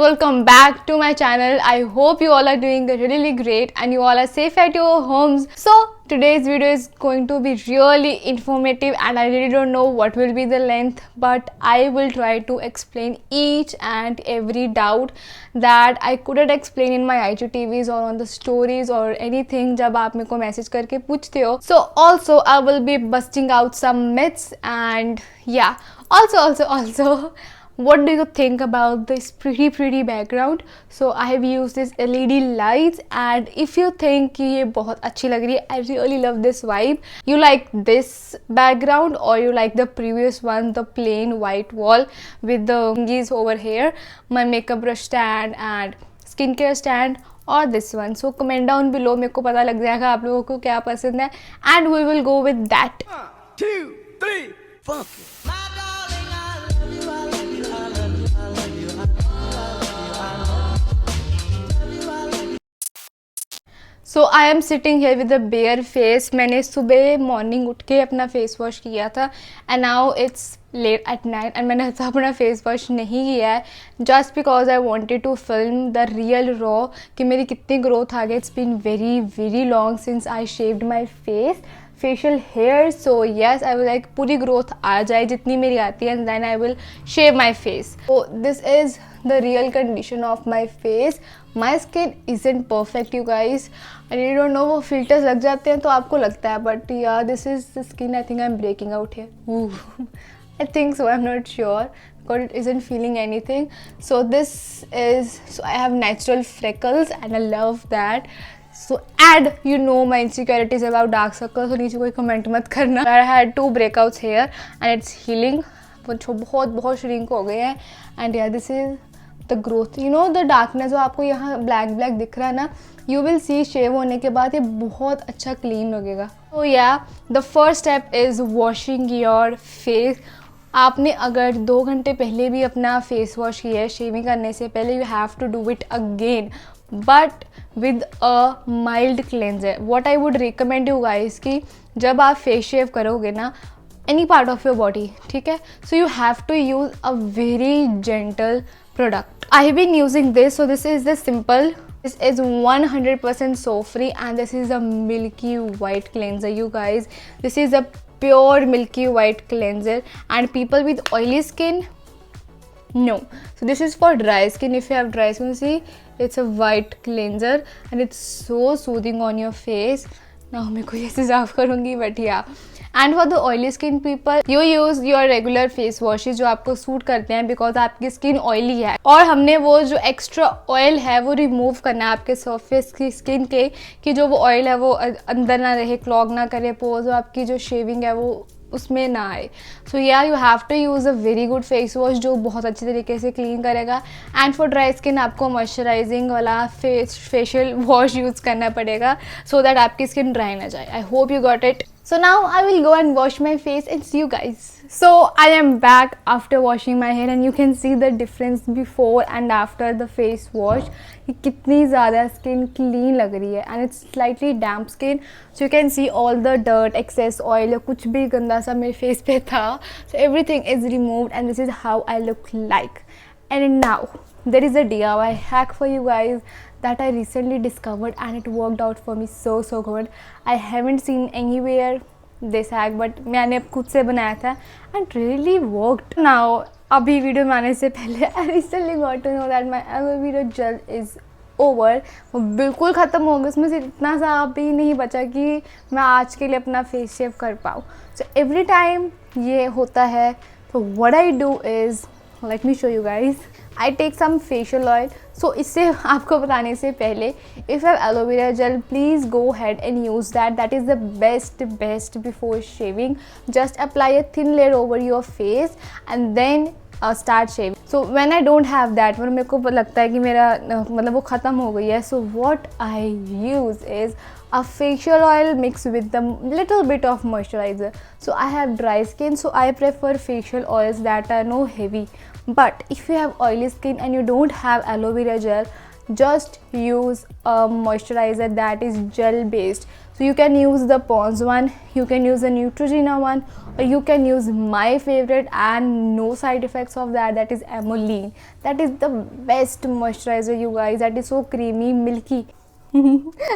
welcome back to my channel. I hope you all are doing really great and you all are safe at your homes. So today's video is going to be really informative and I really don't know what will be the length, but I will try to explain each and every doubt that I couldn't explain in my IGTVs or on the stories or anything जब आप मेरे को message करके पूछते हो. So also I will be busting out some myths and yeah, also what do you think about this pretty background? So I have used this LED lights and if you think कि ये बहुत अच्छी लग रही है, I really love this vibe. You like this background or you like the previous one, the plain white wall with the thingies over here, my makeup brush stand and skincare stand, or this one? So comment down below, मेरे को पता लग जाएगा आप लोगों को क्या पसंद है and we will go with that. 1, 2, 3, funky. So I am sitting here with a bare face. मैंने सुबह मॉर्निंग उठ के अपना फेस वॉश किया था and now it's late at night and मैंने अपना फेस वॉश नहीं किया है just because I wanted to film the real raw कि मेरी कितनी ग्रोथ आ गई. It's been very long since I shaved my face, facial hair. So yes, I will like पूरी growth आ जाए जितनी मेरी आती है and then I will shave my face. So this is the real condition of my face. My skin isn't perfect, you guys. I really don't know, वो filters लग जाते हैं तो आपको लगता है, but yeah, this is the skin I think I'm breaking out here. Ooh. I think so, I'm not sure because it isn't feeling anything. So this is, so I have natural freckles and I love that. So and you know my insecurities about dark circles, so नीचे कोई comment मत करना. I had 2 breakouts here and it's healing. बहुत shrink हो गए हैं and yeah, this is the growth. You know the darkness जो आपको यहाँ black दिख रहा है ना, you will see shave होने के बाद ये बहुत अच्छा clean लगेगा. So yeah, the first step is washing your face. आपने अगर 2 घंटे पहले भी अपना फेस वॉश किया है शेविंग करने से पहले, you have to do it again but with a mild cleanser. What I would recommend you guys कि जब आप फेस शेव करोगे ना any part of your body, ठीक है, so you have to use a very gentle product. I have been using this, so this is the simple. This is 100% soap free and this is a milky white cleanser, you guys. This is a pure milky white cleanser and people with oily skin, no. So this is for dry skin. If you have dry skin, see it's a white cleanser and it's so soothing on your face. Now मैं कोई ऐसे साफ करूँगी but yeah. And for the oily skin people, you use your regular face washes जो आपको suit करते हैं because आपकी स्किन ऑयली है और हमने वो जो एक्स्ट्रा ऑयल है वो रिमूव करना है आपके सरफेस की स्किन के, कि जो वो ऑयल है वो अंदर ना रहे, क्लॉग ना करे पोर्स, आपकी जो शेविंग है वो उसमें ना आए. सो या you have to use a very good face wash जो बहुत अच्छी तरीके से क्लीन करेगा. एंड फॉर ड्राई स्किन आपको मॉइस्चराइजिंग वाला फेशियल वॉश यूज़ करना पड़ेगा सो दैट आपकी स्किन ड्राई ना जाए. I hope you got it. So now I will go and wash my face and see you guys. So I am back after washing my hair and you can see the difference before and after the face wash. ये कितनी ज़्यादा skin clean लग रही है and it's slightly damp skin. So you can see all the dirt, excess oil या कुछ भी गंदा सा मेरे face पे था. So everything is removed and this is how I look like. And now there is a DIY hack for you guys that I recently discovered and it worked out for me so good. I haven't seen anywhere this hack but मैंने खुद से बनाया था and really worked. Now अभी video बनाने से पहले I recently got to know that my aloe vera gel is over. वो बिल्कुल ख़त्म हो गया, उसमें से इतना सा भी नहीं बचा कि मैं आज के लिए अपना फेस शेव कर पाऊँ. So every time ये होता है तो what I do is, let me show you guys. I take some facial oil. So इससे आपको बताने से पहले if you have aloe vera gel, please go ahead and use that. That is the best before shaving. Just apply a thin layer over your face and then start shaving. So when I don't have that, मेरे को लगता है कि मेरा मतलब वो ख़त्म हो गई है. So what I use is a facial oil mixed with the little bit of moisturizer. So I have dry skin, so I prefer facial oils that are no heavy. But if you have oily skin and you don't have aloe vera gel, just use a moisturizer that is gel based. So you can use the Pond's one, you can use the Neutrogena one, or you can use my favorite and no side effects of that, that is Emollient. That is the best moisturizer, you guys. That is so creamy, milky.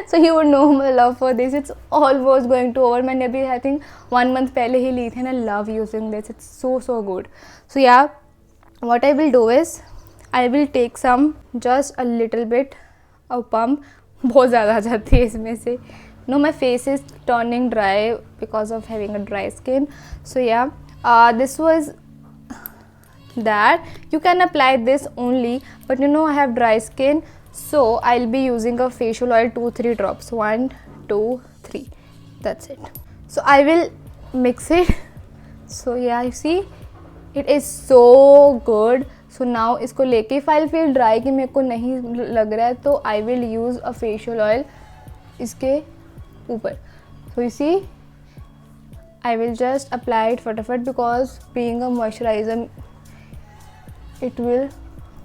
So you would know my love for this. It's almost going to over. मैंने अभी I think 1 month पहले ही ली थी and I love using this. It's so good. So yeah, what I will do is I will take some, just a little bit of pump. बहुत ज़्यादा आ जाती है इसमें से. No, my face is turning dry because of having a dry skin. So yeah, this was that. You can apply this only, but you know I have dry skin, so I'll be using a facial oil 2-3 drops. 1 2 3, that's it. So I will mix it. So yeah, you see it is so good. So now इसको लेके if I feel dry कि मेरे को नहीं लग रहा है तो I will use a facial oil इसके ऊपर. So you see I will just apply it फटाफट because being a moisturizer it will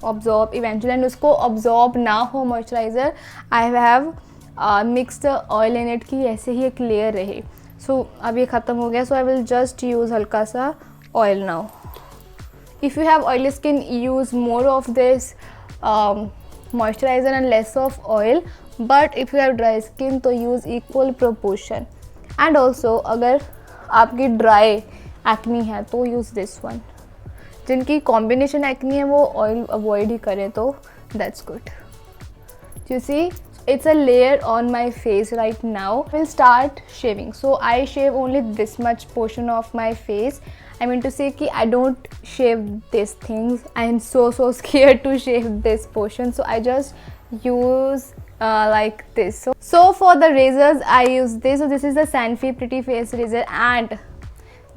absorb eventually, and उसको absorb ना हो moisturizer I have mixed the oil in it कि ऐसे ही एक layer रहे. So अब ये ख़त्म हो गया. So I will just use हल्का सा oil now. If you have oily skin, use more of this moisturizer and less of oil. But if you have dry skin, तो use equal proportion. And also अगर आपकी dry acne है तो use this one. जिनकी combination acne है वो oil avoid ही करें तो that's good. You see, it's a layer on my face right now. We'll start shaving. So I shave only this much portion of my face. I mean to say कि I don't shave these things. I am so scared to shave this portion. So I just use like this. So for the razors I use this. So this is the Sanfi Pretty Face razor, and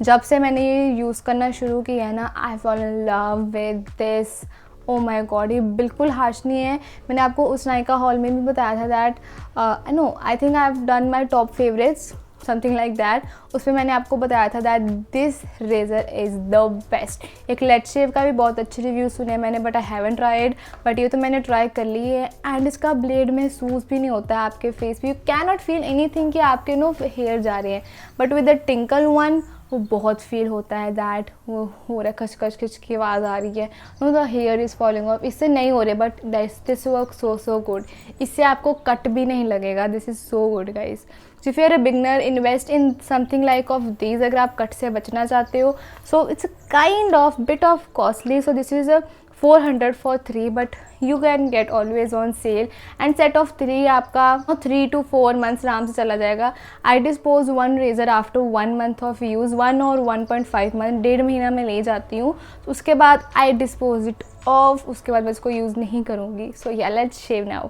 जब से मैंने ये use करना शुरू किया है ना, I fall in love with this. Oh my god, ये बिल्कुल हार्श नहीं है. मैंने आपको उस नायका हॉल में भी बताया था that no I think I have done my top favourites something like that. उसमें मैंने आपको बताया था that this razor is the best. एक लेट्स शेव का भी बहुत अच्छे रिव्यू सुने मैंने, but I haven't tried. But ये तो मैंने ट्राई कर ली है, एंड इसका ब्लेड महसूस भी नहीं होता है आपके फेस पे. You can not feel any thing कि आपके नो हेयर जा रहे हैं. But with the tinkle one वो बहुत फील होता है दैट वो हो रहा है, खच खच खच की आवाज़ आ रही है, no the hair is falling off. इससे नहीं हो रहे, but this work so good. इससे आपको कट भी नहीं लगेगा. This is so good guys. So if you are a beginner, invest in something like of these. अगर आप कट से बचना चाहते हो, so it's kind of bit of costly. So this is a 400 for 3, but you can get always on sale. and set of 3 आपका 3 to 4 months आराम से चला जाएगा. I dispose one razor after 1 month of use, 1 or 1.5 month, 1.5 महीना मैं ले जाती हूँ. उसके बाद I dispose it off. उसके बाद मैं इसको यूज़ नहीं करूँगी. So yeah, let's shave now.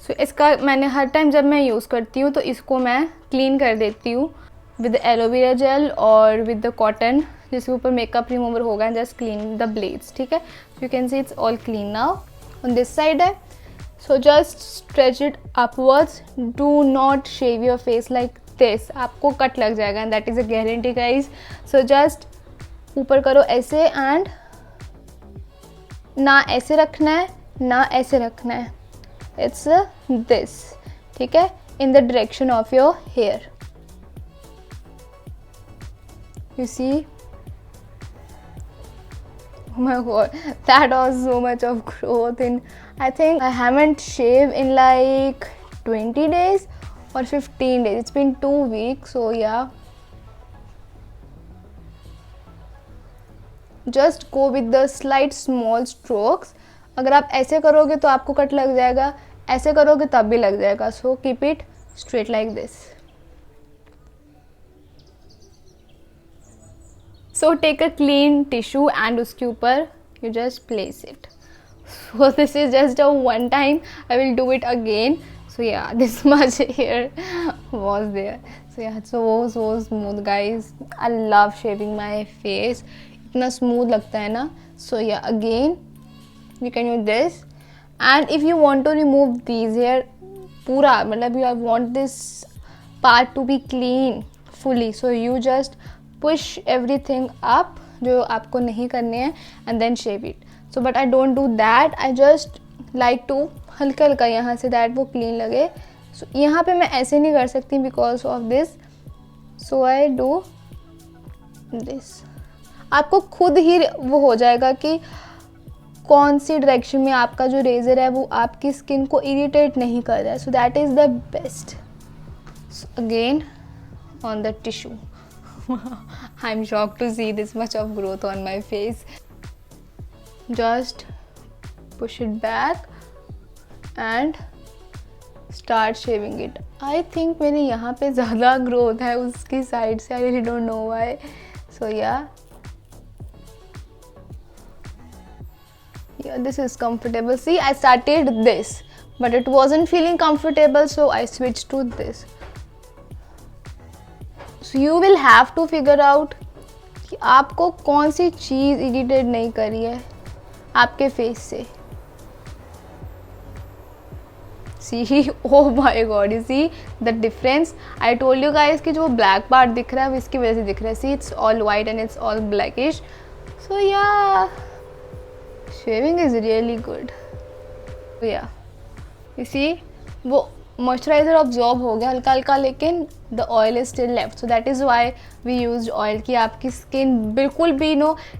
So इसका मैंने हर टाइम जब मैं यूज़ करती हूँ तो इसको मैं क्लीन कर देती हूँ विद एलोवेरा जेल और विद द कॉटन, जिसके ऊपर मेकअप रिमूवर होगा, and just clean the blades. ठीक है, you can see it's all clean now. On this side है. So just stretch it upwards. Do not shave your face like this. आपको cut लग जाएगा, and that is a guarantee guys. So just ऊपर करो ऐसे, and ना ऐसे रखना है ना ऐसे रखना है. It's this. ठीक है, in the direction of your hair. You see, oh my god, that was so much of growth. In I think I haven't shaved in like 20 days or 15 days. It's been 2 weeks. So yeah, just go with the slight small strokes. अगर आप ऐसे करोगे तो आपको cut लग जाएगा, ऐसे करोगे तब भी लग जाएगा. So keep it straight like this. So take a clean tissue and उसके ऊपर you just place it. So this is just a one time. I will do it again. So yeah, this much hair was there. So yeah, so smooth guys. I love shaving my face. इतना smooth लगता है ना. So yeah, again you can use this. And if you want to remove these hair पूरा, मतलब you want this part to be clean fully, so you just push everything up जो आपको नहीं करने हैं, and then shave it. So but I don't do that. I just like to हल्का हल्का यहाँ से, दैट वो क्लीन लगे. सो यहाँ पे मैं ऐसे नहीं कर सकती because of this, so I do this. आपको खुद ही वो हो जाएगा कि कौन सी डायरेक्शन में आपका जो रेज़र है वो आपकी स्किन को इरिटेट नहीं कर रहा है. So that is the best. Again on the tissue. I am shocked to see this much of growth on my face. Just push it back and start shaving it. I think मेरे यहाँ पे ज़्यादा growth है उसकी side से. I really don't know why. So yeah this is comfortable. See, I started this but it wasn't feeling comfortable, so I switched to this. So you will have to figure out कि आपको कौन सी चीज़ irritate नहीं करी है आपके face से. See, oh my god, you see the difference. I told you guys कि जो ब्लैक पार्ट दिख रहा है वो इसकी वजह से दिख रहा है. See, it's all white and it's all blackish. So yeah, shaving is really good. Yeah, you see, वो मॉइस्चराइज़र ऑब्जॉर्ब हो गया हल्का हल्का, लेकिन the oil is still left. So that is why we use oil, कि आपकी skin बिल्कुल भी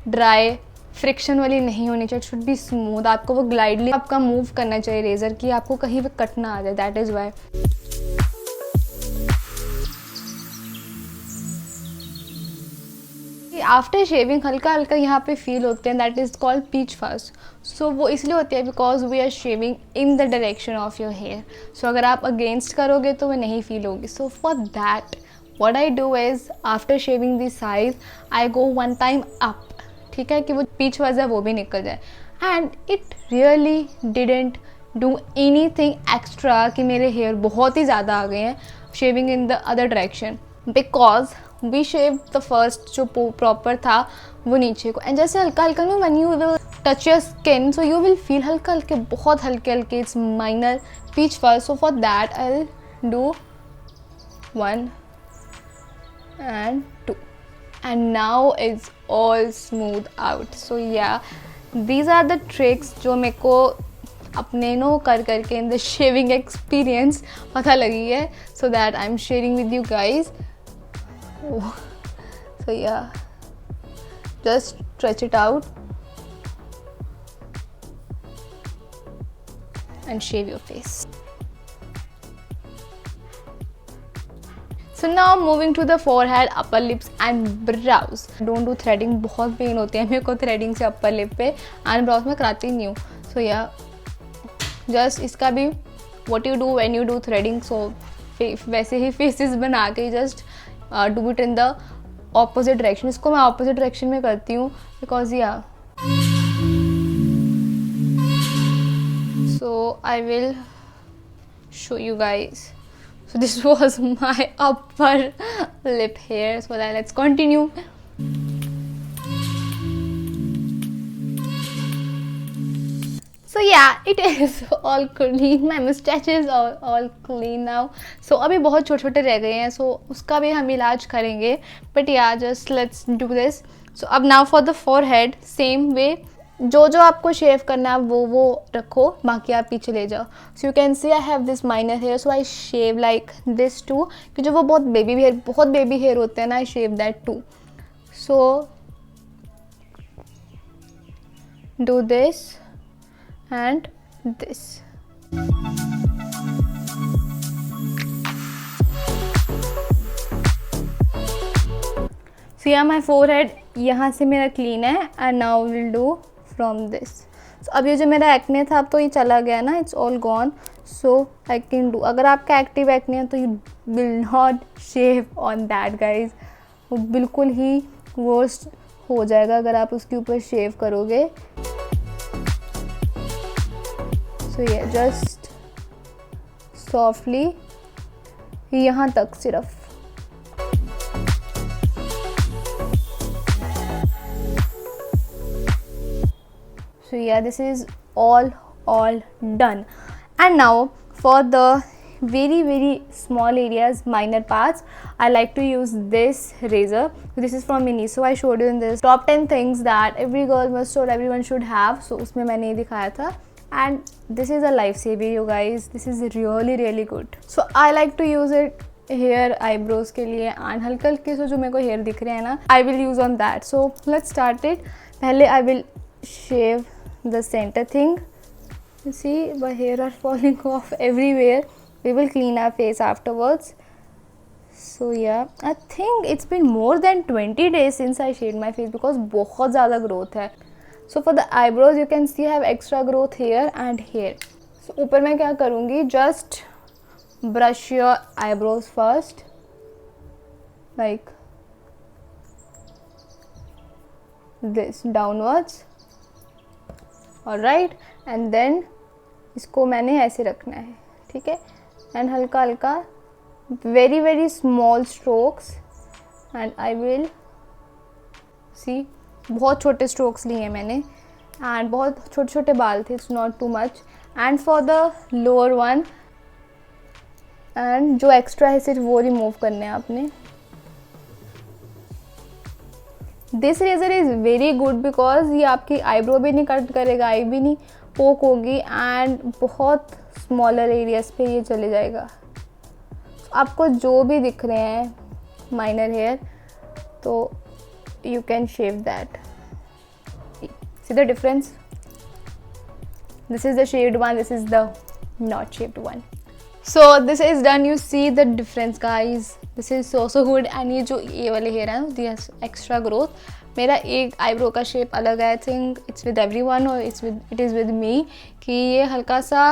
ड्राई फ्रिक्शन वाली नहीं होनी चाहिए. It should be smooth. आपको वो ग्लाइडली आपका मूव करना चाहिए रेज़र, कि आपको कहीं भी कट ना आ जाए. That is Y. After shaving हल्का हल्का यहाँ पे फील होते हैं. That is called peach fuzz. सो वो इसलिए होती है because we are shaving in the direction of your hair. So अगर आप अगेंस्ट करोगे तो वो नहीं फील होगी. So for that what I do is after shaving this side I go one time up. ठीक है, कि वो पीच फस है वो भी निकल जाए. And it really didn't do anything extra कि मेरे हेयर बहुत ही ज़्यादा आ गए हैं shaving in the other direction, because we shave the first जो प्रॉपर था वो नीचे को. एंड जैसे हल्का हल्का ना when you will touch your skin, so you will feel हल्का हल्के, बहुत हल्के हल्के, it's minor peach fuzz. So for that I will do 1 and 2 and now it's all smooth out. So yeah, these are the tricks जो मेरे को अपने कर करके इन द शेविंग एक्सपीरियंस पता लगी है. So that I'm sharing with you guys. So yeah, just stretch it out and shave your face. So now moving to the forehead, upper lips and brows. Don't do threading, बहुत pen होती है मेरे को threading से upper lip पे. And browse में कराती नहीं हूँ. सो या जस्ट इसका भी what you do when you do threading, so वैसे ही फेसेस बना के just do it in the opposite direction. इसको मैं ऑपोजिट डायरेक्शन में करती हूँ because yeah so I will show you guys. So this was my upper lip hair. So let's continue. So yeah, it is all clean. My mustache is all clean now. So अभी बहुत छोटे छोटे रह गए हैं, so उसका भी हम इलाज करेंगे. But yeah, just let's do this. So अब now for the forehead, same way. जो जो आपको शेव करना है वो रखो, बाकी आप पीछे ले जाओ. So you can see I have this minor hair, so I shave like this too, कि जो वो बहुत बेबी हेयर होते हैं ना, I shave that too. So do this and this. So yeah my forehead यहाँ से मेरा क्लीन है. And now will do from this. So अब ये जो मेरा एक्ने था अब तो ये चला गया ना, it's all gone. So I can do, अगर आपका एक्टिव एक्ने है तो you will not shave on that guys. वो बिल्कुल ही वर्स्ट हो जाएगा अगर आप उसके ऊपर शेव करोगे. सो ये जस्ट सॉफ्टली यहाँ तक सिर्फ. So yeah, this is all done. And now for the very small areas, minor parts, I like to use this razor. This is from Miniso. I showed you in this top 10 things that every girl must or everyone should have. So उसमें मैंने ये दिखाया था. and this is a lifesaver you guys. This is really good. So I like to use it hair eyebrows के लिए and हल्के हल्के से जो मेरे को हेयर दिख रहे हैं ना, I will use on that. So let's start it. पहले I will shave the centre thing. You see, my hair are falling off everywhere. We will clean our face afterwards. So yeah, I think it's been more than 20 days since I shaved my face because बहुत ज़्यादा growth है. So for the eyebrows you can see I have extra growth here and here. So ऊपर मैं क्या करूँगी, just brush your eyebrows first, like this downwards. Alright, and then इसको मैंने ऐसे रखना है, ठीक है. एंड हल्का हल्का very small strokes and I will see. बहुत छोटे स्ट्रोक्स लिए हैं मैंने एंड बहुत छोटे छोटे बाल थे, it's not too much. And for the lower one, and जो एक्स्ट्रा है सिर्फ वो रिमूव करने हैं आपने. This razor is very good because ये आपकी आईब्रो भी नहीं कट करेगा, आई भी नहीं पोक होगी एंड बहुत स्मॉलर एरियाज पे ये चले जाएगा. आपको जो भी दिख रहे हैं माइनर हेयर, तो you can shave that. See the difference. This is the shaved one, this is the not shaved one. So this is done. You see the difference guys. This is so good. And ये जो ये वाले hair हैं, this extra growth. मेरा एक eyebrow का shape अलग है. I think it's with everyone और इट इज़ विद मी कि ये हल्का सा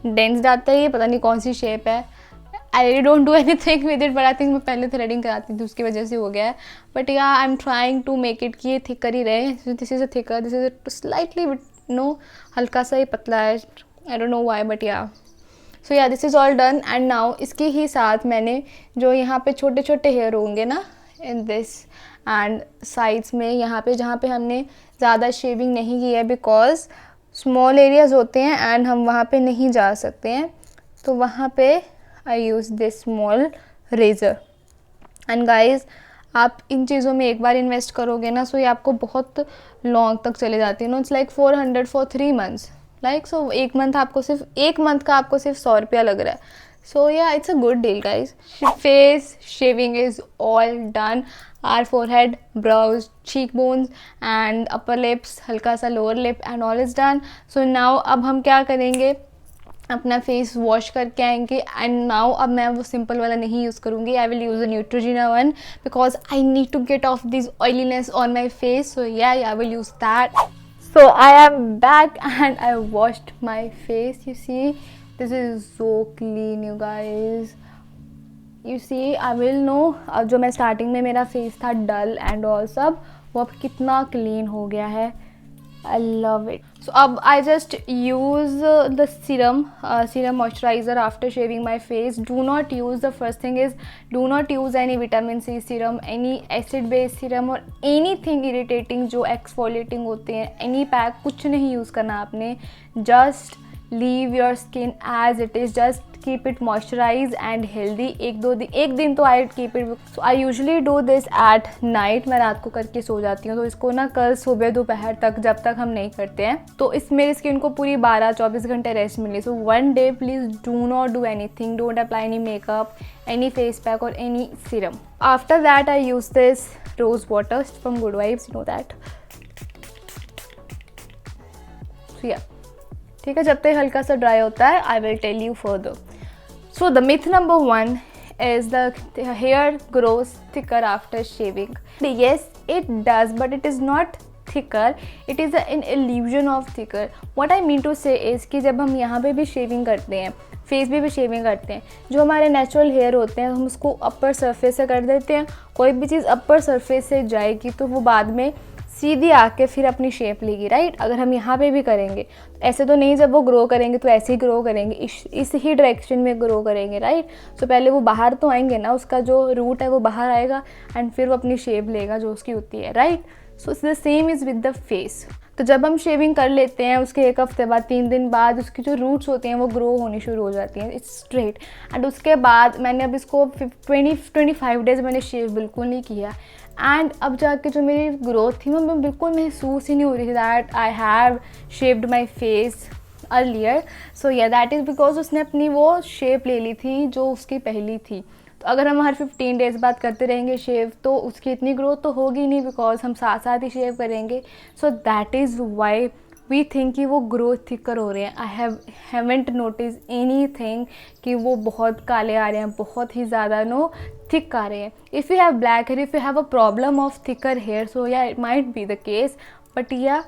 डेंस आता है. ये पता नहीं कौन सी शेप है. I don't do anything with it, but I think मैं पहले थ्रेडिंग कराती थी, उसकी वजह से हो गया है. But yeah I am trying to make it कि ये थिकर ही रहे. This is a thicker, this is a slightly no हल्का सा ही पतला है. I don't know why, but yeah. So yeah this is all done. And now इसके ही साथ मैंने जो यहाँ पे छोटे छोटे हेयर होंगे ना, इन दिस एंड साइड्स में, यहाँ पे जहाँ पे हमने ज़्यादा शेविंग नहीं की है बिकॉज स्मॉल एरियाज होते हैं एंड हम वहाँ पे नहीं जा सकते हैं, तो वहाँ पे I use this small razor. And guys, आप इन चीज़ों में एक बार इन्वेस्ट करोगे ना, सो ये आपको बहुत लॉन्ग तक चले जाती है. No, it's like 400 for 3 months. Like so एक मंथ का आपको सिर्फ 100 रुपया लग रहा है. So yeah, it's a good deal guys. Face shaving is all done. Our forehead, brows, cheekbones and upper lips, हल्का सा lower lip and all is done. So now अब हम क्या करेंगे, अपना फेस वॉश करके आएंगे. एंड नाउ अब मैं वो सिंपल वाला नहीं यूज़ करूँगी. I will use a Neutrogena one because I need to get off this oiliness on my face. So yeah I will use that. So I am back and I washed my face. You see, this is so clean you guys. You see, I will know अब जो मैं starting में मेरा face था dull and all सब, वो अब कितना क्लीन हो गया है. I love it. So अब I just use the serum moisturizer after shaving my face. Do not use, the first thing is do not use any vitamin C serum, any acid based serum or anything irritating जो exfoliating होते हैं. any pack कुछ नहीं use करना आपने. just leave your skin as it is. just keep it moisturized and healthy. एक दिन तो I keep it. so I usually do this at night. मैं रात को करके सो जाती हूँ, तो इसको ना कल सुबह दोपहर तक जब तक हम नहीं करते हैं, तो इस मेरी स्किन को पूरी 12-24 घंटे रेस्ट मिली. So one day please do not do anything. don't apply any makeup, any face pack or any serum. after that I use this rose water from Good Vibes, you know that. so yeah, ठीक है. जब तक हल्का सा dry होता है I will tell you further. So the myth number 1 is the hair grows thicker after shaving. yes, it does, but it is not thicker. it is an illusion of thicker. what I mean to say is कि जब हम यहाँ पे भी shaving करते हैं, face पे भी शेविंग करते हैं, जो हमारे नेचुरल हेयर होते हैं हम उसको अपर सरफेस से कर देते हैं. कोई भी चीज़ अपर सरफेस से जाएगी तो वो बाद में सीधी आके फिर अपनी शेप लेगी, राइट. अगर हम यहाँ पे भी करेंगे तो ऐसे तो नहीं, जब वो ग्रो करेंगे तो ऐसे ही ग्रो करेंगे, इस ही डायरेक्शन में ग्रो करेंगे, राइट. सो पहले वो बाहर तो आएंगे ना, उसका जो रूट है वो बाहर आएगा एंड फिर वो अपनी शेप लेगा जो उसकी होती है, right. So the same is with the face. तो जब हम शेविंग कर लेते हैं उसके 1 हफ्ते बाद, 3 दिन बाद उसकी जो रूट्स होती हैं वो ग्रो होनी शुरू हो जाती हैं. It's straight. एंड उसके बाद मैंने अब इसको 25 डेज़ मैंने शेव बिल्कुल नहीं किया. एंड अब जाके जो मेरी ग्रोथ थी वो मैं बिल्कुल महसूस ही नहीं हो रही थी that I have shaved my face earlier. So yeah that is because उसने अपनी वो शेप ले ली थी जो उसकी पहली थी. तो अगर हम हर 15 डेज़ बाद करते रहेंगे शेव तो उसकी इतनी ग्रोथ तो होगी नहीं, बिकॉज हम साथ साथ ही शेव करेंगे. So that is why we think कि वो ग्रोथ थिकर हो रहे हैं. I haven't notice anything कि वो बहुत काले आ रहे हैं, बहुत ही ज़्यादा थिक आ रहे हैं. If you have black hair, if you have a problem of thicker hair, so yeah it might be the case. But yeah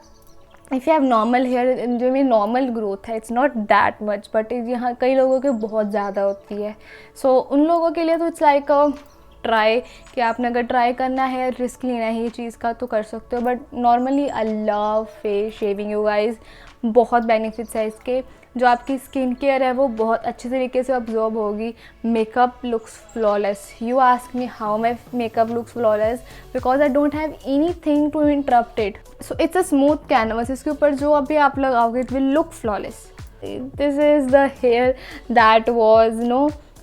if you have normal hair, जो में नॉर्मल ग्रोथ है, it's not that much, but यहाँ कई लोगों के बहुत ज़्यादा होती है. सो उन लोगों के लिए तो इट्स लाइक अ ट्राई, कि आपने अगर ट्राई करना है, रिस्क लेना है ये चीज़ का तो कर सकते हो. But normally I love face shaving you guys. बहुत बेनिफिट्स है इसके. जो आपकी स्किन केयर है वो बहुत अच्छे तरीके से अब्जॉर्ब होगी. Makeup looks flawless. You ask me how my makeup looks flawless, because I don't have anything to interrupt it. So it's a smooth canvas. इसके ऊपर जो अभी आप लगाओगे it will look flawless. This is the hair that was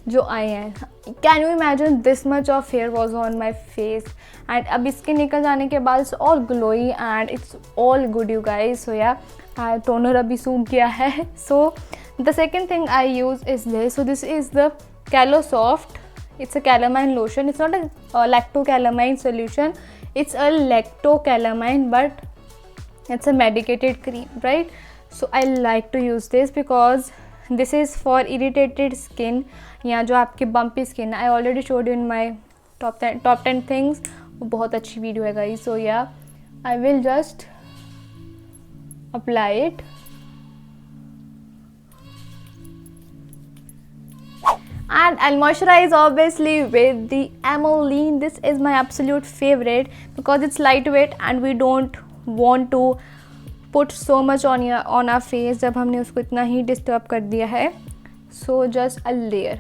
जो I है. Can you imagine this much of hair was on my face, and अब इसके निकल जाने के बाद it's all glowy and it's all good you guys. So yeah toner अभी सूख गया है. So the second thing I use is this. So this is the Calosoft. It's a calamine lotion. It's not a lactocalamine solution. It's a lactocalamine, but it's a medicated cream, right? So I like to use this because this is for irritated skin या जो आपकी bumpy skin. I already showed you in my top 10 things. वो बहुत अच्छी video है guys. So yeah, I will just apply it. And I'll moisturize obviously with the Emmeline. This is my absolute favorite because it's lightweight and we don't want to put so much on our face जब हमने उसको इतना ही disturb कर दिया है. So just a layer.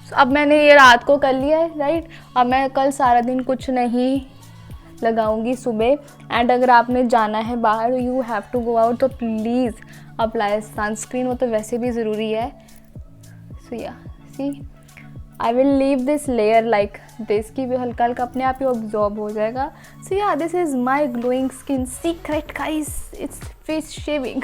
So अब मैंने ये रात को कर लिया है, राइट. अब मैं कल सारा दिन कुछ नहीं लगाऊंगी सुबह. एंड अगर आपने जाना है बाहर, you have to go out, तो प्लीज़ अप्लाई सनस्क्रीन. वो तो वैसे भी ज़रूरी है. So yeah see I will leave this layer like this कि भी हल्का हल्का अपने आप ही ऑब्जॉर्ब हो जाएगा. सो yeah this is my glowing skin secret guys. Its face shaving.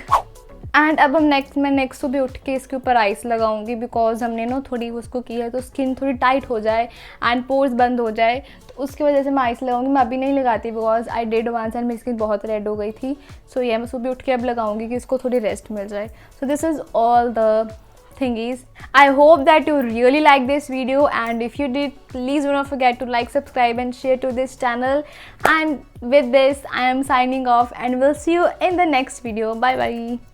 And अब हम मैं नेक्स्ट सुबह उठ के इसके ऊपर आइस लगाऊंगी, बिकॉज हमने थोड़ी उसको की है तो स्किन थोड़ी टाइट हो जाए एंड पोर्स बंद हो जाए, तो उसकी वजह से मैं आइस लगाऊंगी. मैं अभी नहीं लगाती because I did once and मेरी स्किन बहुत रेड हो गई थी. सो ये मैं सुबह उठ के अब लगाऊंगी कि इसको थोड़ी रेस्ट मिल जाए. सो this is all the thingies. I hope that you really like this video, and if you did, please do not forget to like, subscribe and share to this channel. And with this I am signing off and we'll see you in the next video. Bye bye.